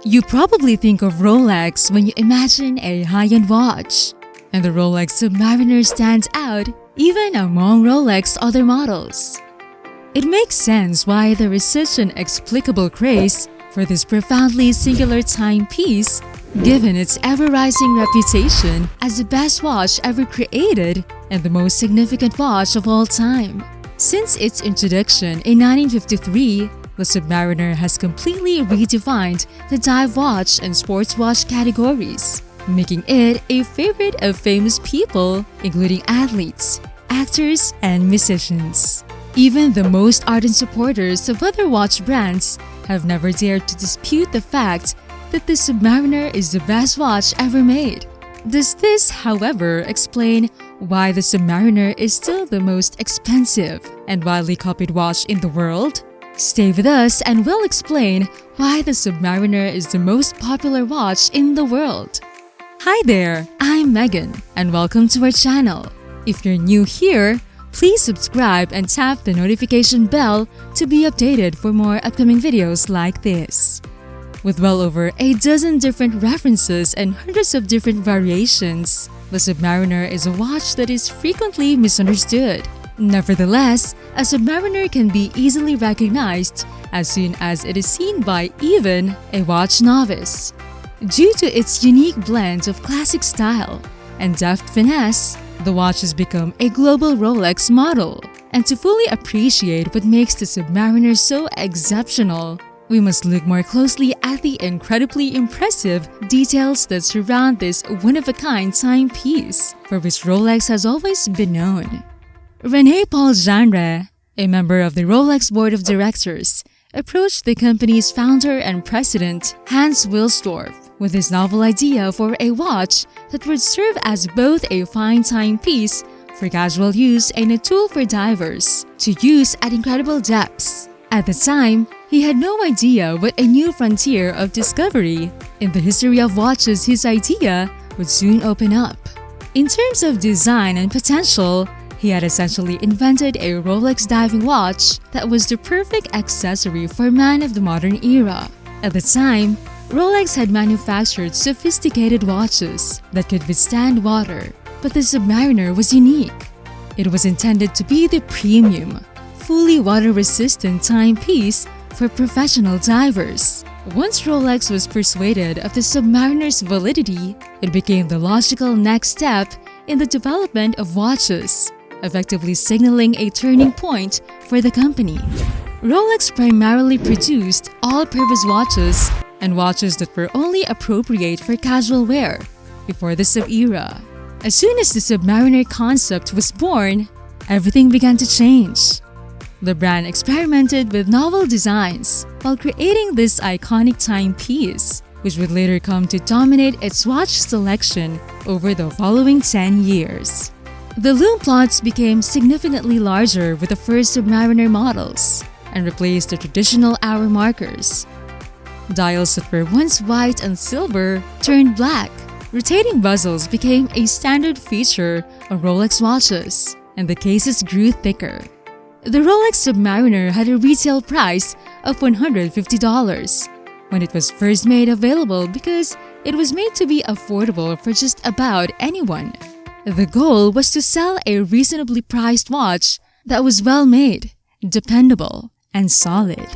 You probably think of Rolex when you imagine a high-end watch, and the Rolex Submariner stands out even among Rolex other models. It makes sense why there is such an inexplicable craze for this profoundly singular timepiece, given its ever-rising reputation as the best watch ever created and the most significant watch of all time. Since its introduction in 1953, the Submariner has completely redefined the dive watch and sports watch categories, making it a favorite of famous people, including athletes, actors, and musicians. Even the most ardent supporters of other watch brands have never dared to dispute the fact that the Submariner is the best watch ever made. Does this, however, explain why the Submariner is still the most expensive and widely copied watch in the world? Stay with us and we'll explain why the Submariner is the most popular watch in the world. Hi there, I'm Megan and welcome to our channel. If you're new here, please subscribe and tap the notification bell to be updated for more upcoming videos like this. With well over a dozen different references and hundreds of different variations, the Submariner is a watch that is frequently misunderstood. Nevertheless, a Submariner can be easily recognized as soon as it is seen by even a watch novice. Due to its unique blend of classic style and deft finesse, the watch has become a global Rolex model. And to fully appreciate what makes the Submariner so exceptional, we must look more closely at the incredibly impressive details that surround this one-of-a-kind timepiece, for which Rolex has always been known. René Paul Jeanneret, a member of the Rolex Board of Directors, approached the company's founder and president, Hans Wilsdorf, with his novel idea for a watch that would serve as both a fine timepiece for casual use and a tool for divers to use at incredible depths. At the time, he had no idea what a new frontier of discovery in the history of watches his idea would soon open up. In terms of design and potential, he had essentially invented a Rolex diving watch that was the perfect accessory for man of the modern era. At the time, Rolex had manufactured sophisticated watches that could withstand water, but the Submariner was unique. It was intended to be the premium, fully water-resistant timepiece for professional divers. Once Rolex was persuaded of the Submariner's validity, it became the logical next step in the development of watches, effectively signaling a turning point for the company. Rolex primarily produced all-purpose watches and watches that were only appropriate for casual wear before the sub-era. As soon as the Submariner concept was born, everything began to change. The brand experimented with novel designs while creating this iconic timepiece, which would later come to dominate its watch selection over the following 10 years. The lume plots became significantly larger with the first Submariner models and replaced the traditional hour markers. Dials that were once white and silver turned black. Rotating bezels became a standard feature on Rolex watches, and the cases grew thicker. The Rolex Submariner had a retail price of $150 when it was first made available because it was made to be affordable for just about anyone. The goal was to sell a reasonably priced watch that was well-made, dependable, and solid.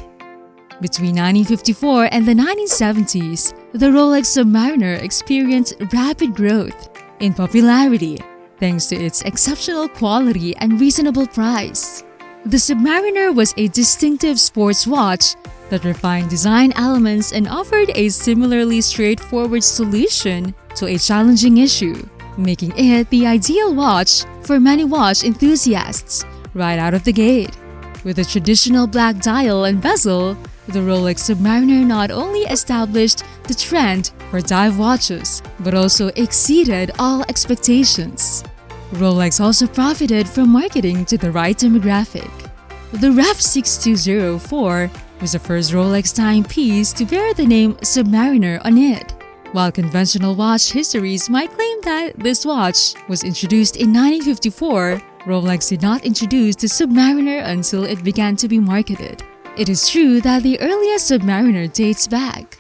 Between 1954 and the 1970s, the Rolex Submariner experienced rapid growth in popularity thanks to its exceptional quality and reasonable price. The Submariner was a distinctive sports watch that refined design elements and offered a similarly straightforward solution to a challenging issue, making it the ideal watch for many watch enthusiasts right out of the gate. With a traditional black dial and bezel, the Rolex Submariner not only established the trend for dive watches, but also exceeded all expectations. Rolex also profited from marketing to the right demographic. The Ref 6204 was the first Rolex timepiece to bear the name Submariner on it. While conventional watch histories might claim that this watch was introduced in 1954, Rolex did not introduce the Submariner until it began to be marketed. It is true that the earliest Submariner dates back.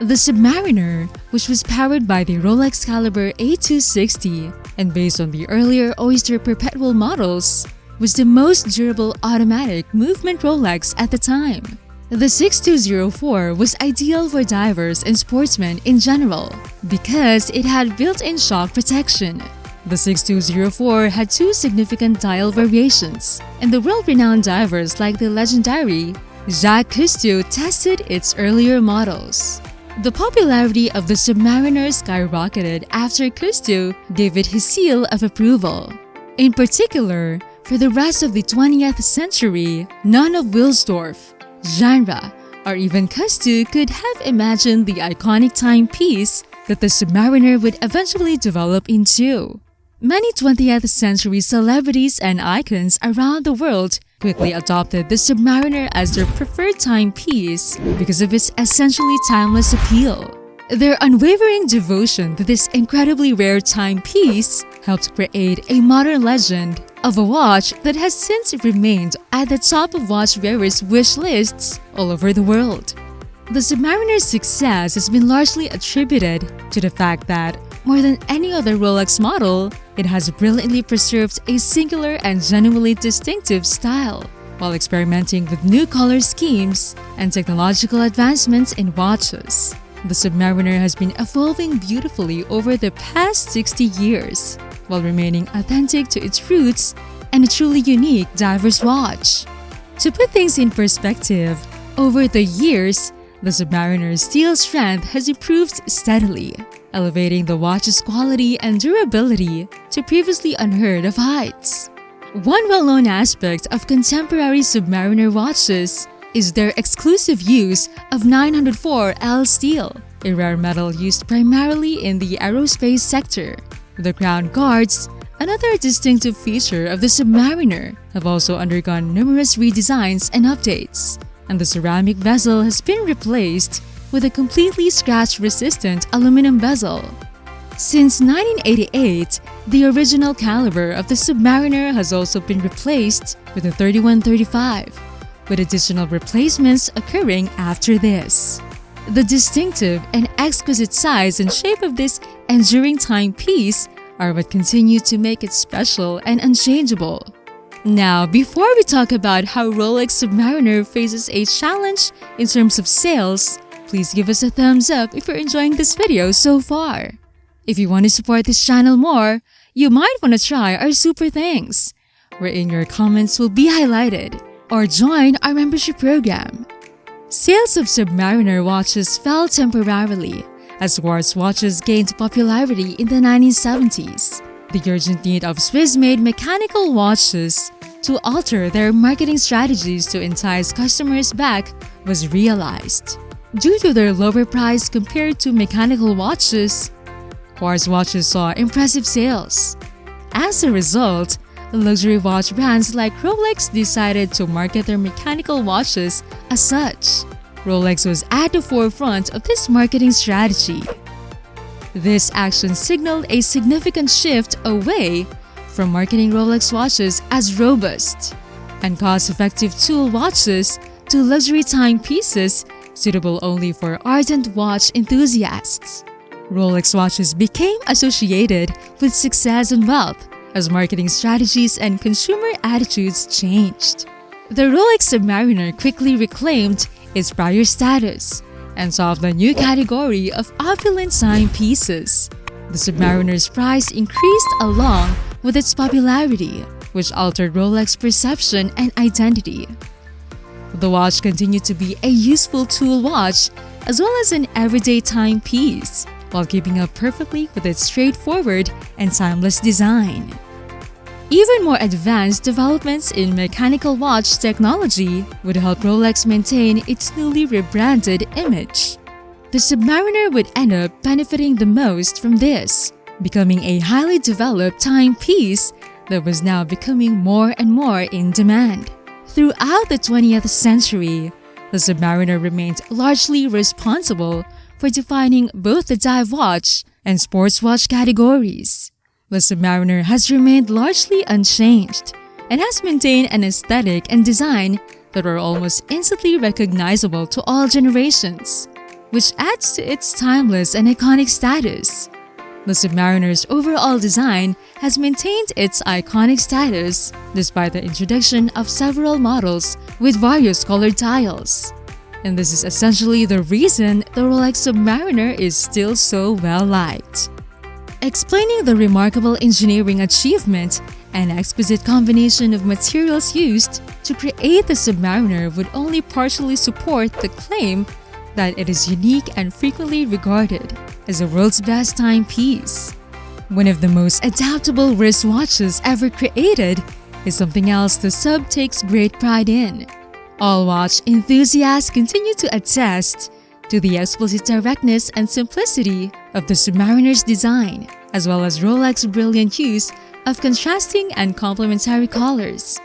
The Submariner, which was powered by the Rolex caliber A260 and based on the earlier Oyster Perpetual models, was the most durable automatic movement Rolex at the time. The 6204 was ideal for divers and sportsmen in general because it had built-in shock protection. The 6204 had two significant dial variations, and the world-renowned divers like the legendary Jacques Cousteau tested its earlier models. The popularity of the Submariner skyrocketed after Cousteau gave it his seal of approval. In particular, for the rest of the 20th century, none of Wilsdorf, genre, or even Cousteau could have imagined the iconic timepiece that the Submariner would eventually develop into. Many 20th century celebrities and icons around the world quickly adopted the Submariner as their preferred timepiece because of its essentially timeless appeal. Their unwavering devotion to this incredibly rare timepiece helped create a modern legend of a watch that has since remained at the top of watch wearers' wish lists all over the world. The Submariner's success has been largely attributed to the fact that, more than any other Rolex model, it has brilliantly preserved a singular and genuinely distinctive style, while experimenting with new color schemes and technological advancements in watches. The Submariner has been evolving beautifully over the past 60 years, while remaining authentic to its roots and a truly unique diver's watch. To put things in perspective, over the years, the Submariner's steel strength has improved steadily, elevating the watch's quality and durability to previously unheard of heights. One well-known aspect of contemporary Submariner watches is their exclusive use of 904L steel, a rare metal used primarily in the aerospace sector. The crown guards, another distinctive feature of the Submariner, have also undergone numerous redesigns and updates, and the ceramic bezel has been replaced with a completely scratch-resistant aluminum bezel. Since 1988, the original caliber of the Submariner has also been replaced with a 3135, with additional replacements occurring after this. The distinctive and exquisite size and shape of this enduring timepiece are what continue to make it special and unchangeable. Now, before we talk about how Rolex Submariner faces a challenge in terms of sales, please give us a thumbs up if you're enjoying this video so far. If you want to support this channel more, you might want to try our Super Thanks, wherein your comments will be highlighted, or join our membership program. Sales of Submariner watches fell temporarily as quartz watches gained popularity in the 1970s. The urgent need of Swiss-made mechanical watches to alter their marketing strategies to entice customers back was realized. Due to their lower price compared to mechanical watches, quartz watches saw impressive sales. As a result, luxury watch brands like Rolex decided to market their mechanical watches as such. Rolex was at the forefront of this marketing strategy. This action signaled a significant shift away from marketing Rolex watches as robust and cost-effective tool watches to luxury timepieces suitable only for ardent watch enthusiasts. Rolex watches became associated with success and wealth as marketing strategies and consumer attitudes changed. The Rolex Submariner quickly reclaimed its prior status and solved a new category of opulent timepieces. The Submariner's price increased along with its popularity, which altered Rolex's perception and identity. The watch continued to be a useful tool watch as well as an everyday timepiece, while keeping up perfectly with its straightforward and timeless design. Even more advanced developments in mechanical watch technology would help Rolex maintain its newly rebranded image. The Submariner would end up benefiting the most from this, becoming a highly developed timepiece that was now becoming more and more in demand. Throughout the 20th century, the Submariner remained largely responsible for defining both the dive watch and sports watch categories. The Submariner has remained largely unchanged and has maintained an aesthetic and design that are almost instantly recognizable to all generations. which adds to its timeless and iconic status. The Submariner's overall design has maintained its iconic status despite the introduction of several models with various colored tiles. And this is essentially the reason the Rolex Submariner is still so well liked. Explaining the remarkable engineering achievement and exquisite combination of materials used to create the Submariner would only partially support the claim that it is unique and frequently regarded as the world's best timepiece. One of the most adaptable wristwatches ever created is something else the Sub takes great pride in. All watch enthusiasts continue to attest to the explicit directness and simplicity of the Submariner's design, as well as Rolex's brilliant use of contrasting and complementary colors,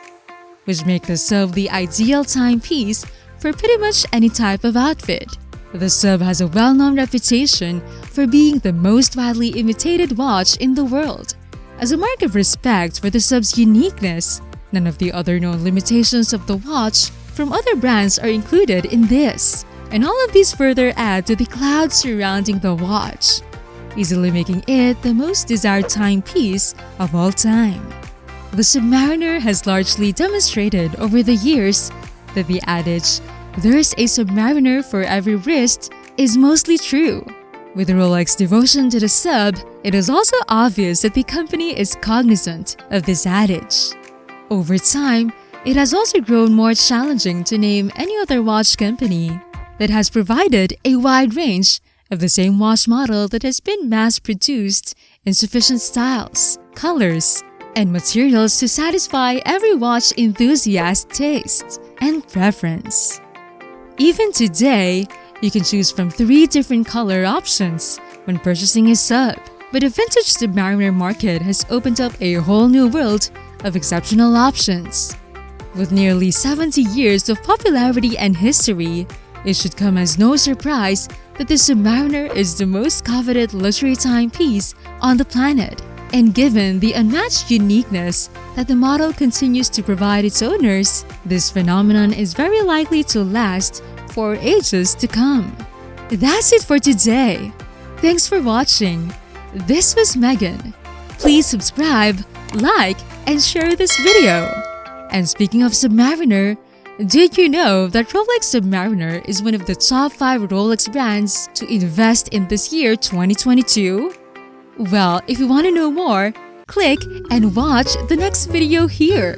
which make the Sub the ideal timepiece for pretty much any type of outfit. The Sub has a well-known reputation for being the most widely imitated watch in the world. As a mark of respect for the Sub's uniqueness, none of the other known limitations of the watch from other brands are included in this, and all of these further add to the cloud surrounding the watch, easily making it the most desired timepiece of all time. The Submariner has largely demonstrated over the years that the adage, "There's a Submariner for every wrist," is mostly true. With Rolex's devotion to the Sub, it is also obvious that the company is cognizant of this adage. Over time, it has also grown more challenging to name any other watch company that has provided a wide range of the same watch model that has been mass-produced in sufficient styles, colors, and materials to satisfy every watch enthusiast's taste and preference. Even today, you can choose from 3 different color options when purchasing a Sub, but the vintage Submariner market has opened up a whole new world of exceptional options. With nearly 70 years of popularity and history, it should come as no surprise that the Submariner is the most coveted luxury timepiece on the planet. And given the unmatched uniqueness that the model continues to provide its owners, this phenomenon is very likely to last for ages to come. That's it for today. Thanks for watching. This was Megan. Please subscribe, like, and share this video. And speaking of Submariner, did you know that Rolex Submariner is one of the top 5 Rolex brands to invest in this year 2022? Well, if you want to know more, click and watch the next video here.